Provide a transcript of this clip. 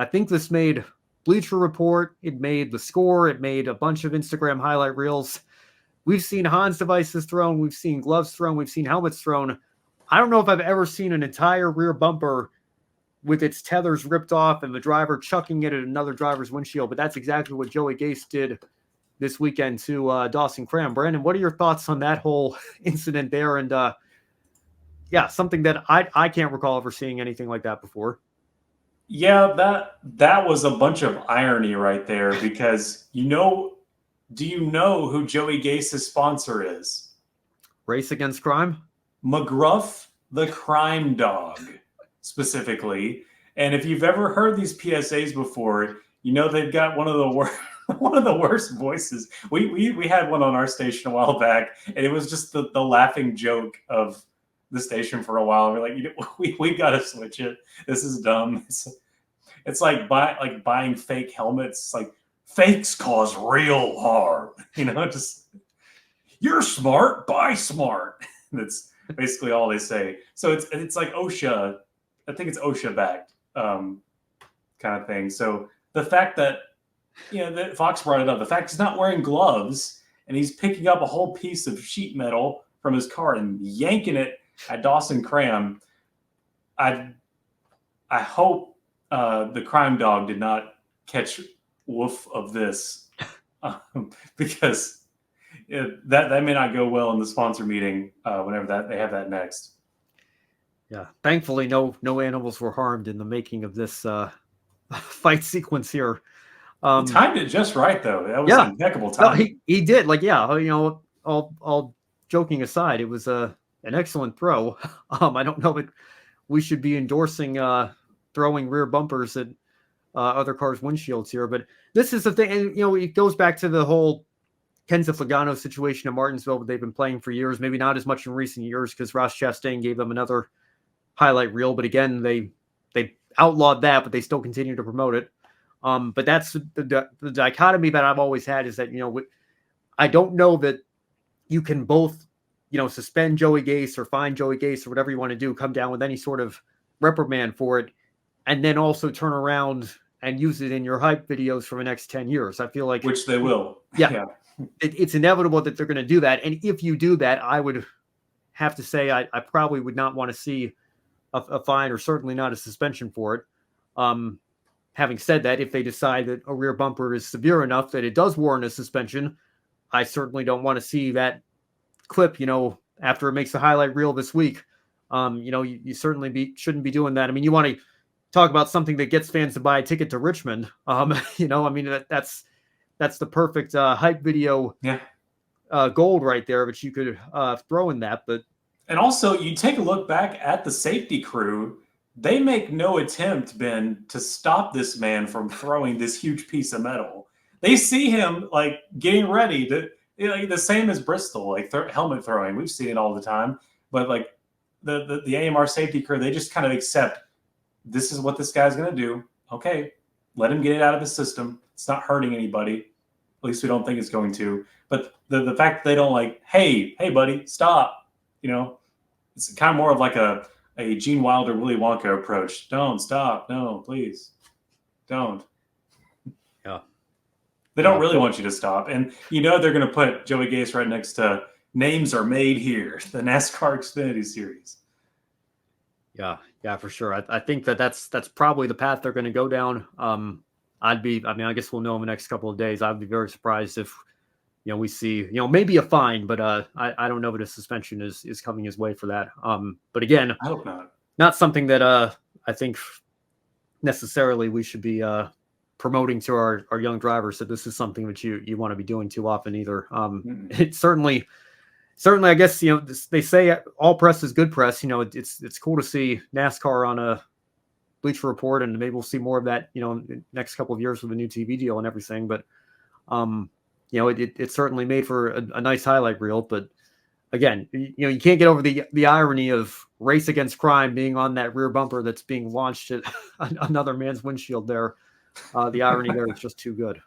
I think this made Bleacher Report. It made The Score. It made a bunch of Instagram highlight reels. We've seen Hans devices thrown. We've seen gloves thrown. We've seen helmets thrown. I don't know if I've ever seen an entire rear bumper with its tethers ripped off and the driver chucking it at another driver's windshield, but that's exactly what Joey Gase did this weekend to Dawson Cram. Brandon, what are your thoughts on that whole incident there? And something that I can't recall ever seeing anything like that before. Yeah, that was a bunch of irony right there because do you know who Joey Gase's sponsor is? Race Against Crime? McGruff the Crime Dog, specifically. And if you've ever heard these PSAs before, you know they've got one of the worst voices. We had one on our station a while back, and it was just the laughing joke of the station for a while. We're like, we got to switch it. This is dumb. It's like buying fake helmets. It's like fakes cause real harm. Just you're smart, buy smart. That's basically all they say. So it's like OSHA. I think it's OSHA backed kind of thing. So the fact that that Fox brought it up, the fact he's not wearing gloves and he's picking up a whole piece of sheet metal from his car and yanking it at Dawson Cram. I hope the crime dog did not catch woof of this because that may not go well in the sponsor meeting whenever they have that next. Yeah, thankfully no animals were harmed in the making of this fight sequence here. He timed it just right, though. That was impeccable timing. No, he did. All joking aside, it was an excellent throw. I don't know that we should be endorsing throwing rear bumpers at other cars' windshields here, but this is the thing. And, it goes back to the whole Kenza Flagano situation in Martinsville that they've been playing for years, maybe not as much in recent years because Ross Chastain gave them another highlight reel. But again, they outlawed that, but they still continue to promote it. But that's the dichotomy that I've always had is that, I don't know that you can both, suspend Joey Gase or fine Joey Gase or whatever you want to do, come down with any sort of reprimand for it, and then also turn around and use it in your hype videos for the next 10 years. I feel like... Which they will. Yeah. It's inevitable that they're going to do that. And if you do that, I would have to say I probably would not want to see a fine or certainly not a suspension for it. Having said that, if they decide that a rear bumper is severe enough that it does warrant a suspension, I certainly don't want to see that clip, after it makes the highlight reel this week. You certainly shouldn't be doing that. I mean, you want to talk about something that gets fans to buy a ticket to Richmond. That's the perfect hype video gold right there, but you could throw in that. And also, you take a look back at the safety crew. They make no attempt, Ben, to stop this man from throwing this huge piece of metal. They see him getting ready to, the same as Bristol, helmet throwing. We've seen it all the time. But the AMR safety crew, they just kind of accept this is what this guy's going to do. Okay, let him get it out of the system. It's not hurting anybody. At least we don't think it's going to. But the fact that they don't hey, buddy, stop. It's kind of more of a Gene Wilder, Willy Wonka approach. Don't stop. No, please. Don't. Yeah. They don't really want you to stop. And they're going to put Joey Gase right next to Names Are Made Here, the NASCAR Xfinity Series. Yeah, for sure. I think that's probably the path they're going to go down. I guess we'll know in the next couple of days. I'd be very surprised if, we see, maybe a fine, but I don't know that a suspension is coming his way for that. But again, I hope not something that I think necessarily we should be promoting to our young drivers that this is something that you want to be doing too often either. It's certainly, I guess, they say all press is good press. It's cool to see NASCAR on a Bleacher Report, and maybe we'll see more of that, in the next couple of years with a new TV deal and everything. But, it's certainly made for a nice highlight reel. But again, you can't get over the irony of Race Against Crime being on that rear bumper that's being launched at another man's windshield there. The irony there is just too good.